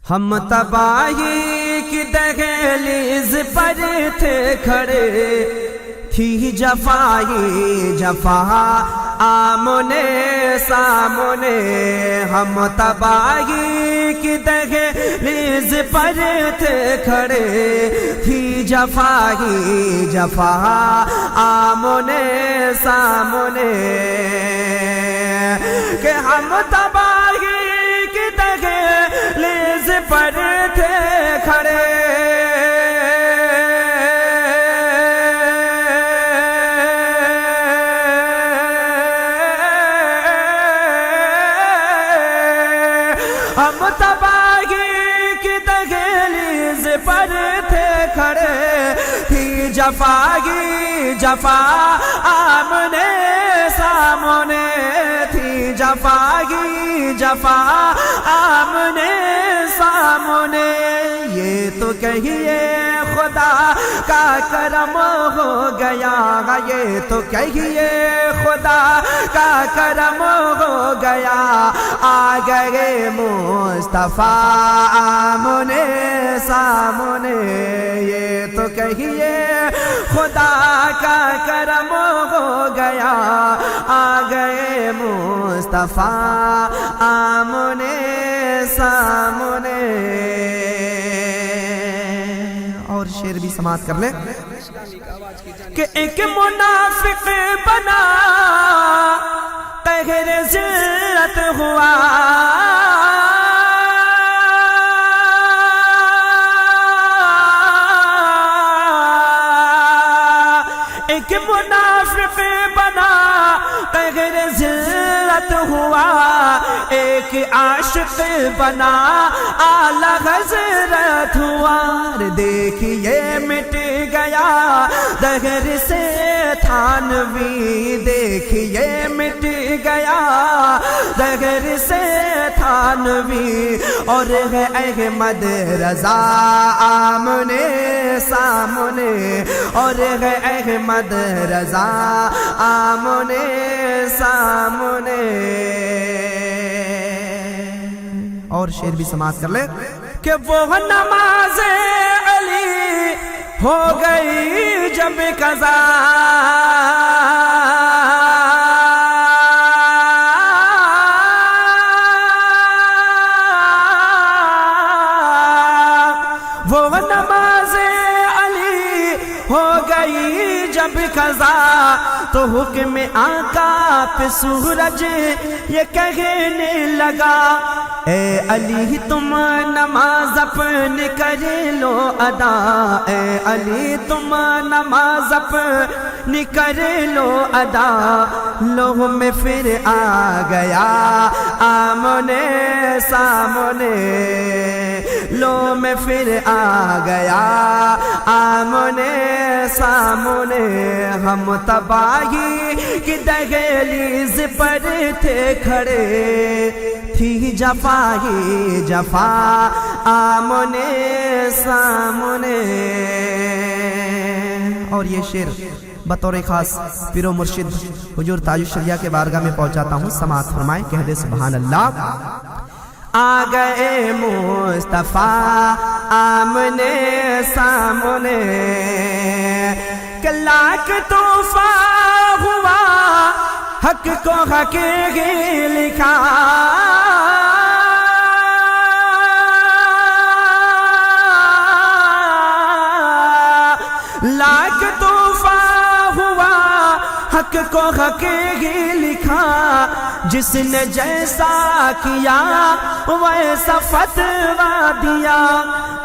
ہم تباہی کی دہلیز پر تھے کھڑے، تھی جفائی جفا آمنے سامنے۔ ہم تباہی کی دہلیز پر تھے کھڑے، تھی جفائی جفا آمنے سامنے۔ کہ ہم تباہی کی دہلیز پر تھے کھڑے، ہم تباہی کی دہلیز پر تھے کھڑے، تھی جفائی جفا آمنے سامنے۔ تھی جفائی جفا آمنے سامنے۔ یہ تو کہیے خدا کا کرم ہو گیا، یہ تو کہیے خدا کا کرم ہو گیا، آ گئے مصطفیٰ آمنے سامنے۔ یہ تو کہیے خدا کا کرم ہو گیا، آ گئے مصطفیٰ آمنے سامنے۔ اور شعر بھی سماعت کر لیں کہ ایک منافق بنا قہر ذلت ہوا، ایک منافق بنا قہر ذلت ہوا، ایک عاشق بنا اعلی حضرت ہوا۔ دیکھیے مٹ گیا دہر سے تھانوی، دیکھیے مٹ گیا دہر سے تھانوی، اور ہے احمد رضا آمنے سامنے، اور ہے احمد رضا آمنے سامنے۔ اور شعر بھی سماعت کر لیں کہ وہ نماز علی ہو گئی جب قضا، وہ نماز علی ہو گئی جب قضا، تو حکم آقا پہ سورج یہ کہنے لگا، اے علی تم نماز اپنی کر لو ادا، اے علی تم نماز اپنی کر لو ادا۔ لوہ میں پھر آ گیا آمنے سامنے، لوہ میں پھر آ گیا آمنے سامنے۔ ہم تباہی کی دہلیز پر تھے کھڑے، تھی جفائی جفا آمنے سامنے۔ اور یہ شعر بطور خاص پیر و مرشد حضور تاج الشریعہ کے بارگاہ میں پہنچاتا ہوں، سماعت فرمائیں، کہہ دے سبحان اللہ۔ آ گئے مصطفیٰ آمنے سامنے، کہ لاکھ طوفان ہوا حق کو حقیقی لکھا، لاکھ طوفان ہوا حق کو حقیقی لکھا، جس نے جیسا کیا ویسا فتویٰ دیا۔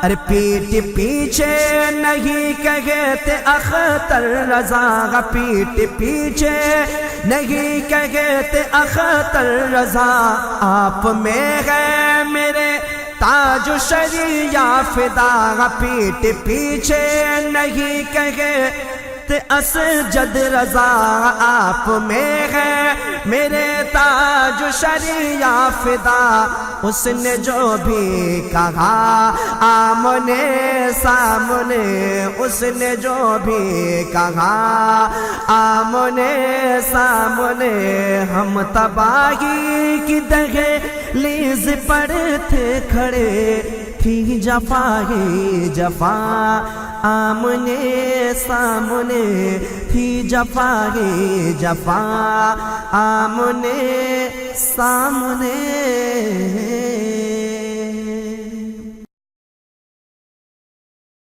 ارے پیٹ پیچھے نہیں کہتے اختر رضا، پیٹ پیچھے نہیں کہتے اختر رضا، آپ میں ہے میرے تاج الشریعہ فدا، پیٹ پیچھے نہیں کہتے اسجد رضا، آپ میں ہے میرے تاج الشریعہ فدا۔ اس نے جو بھی کہا آمنے سامنے، اس نے جو بھی کہا آمنے سامنے، ہم تباہی کی دہلیز پر تھے کھڑے، تھی جفائے جفا، آمنے سامنے تھی جفائے جفا، آمنے سامنے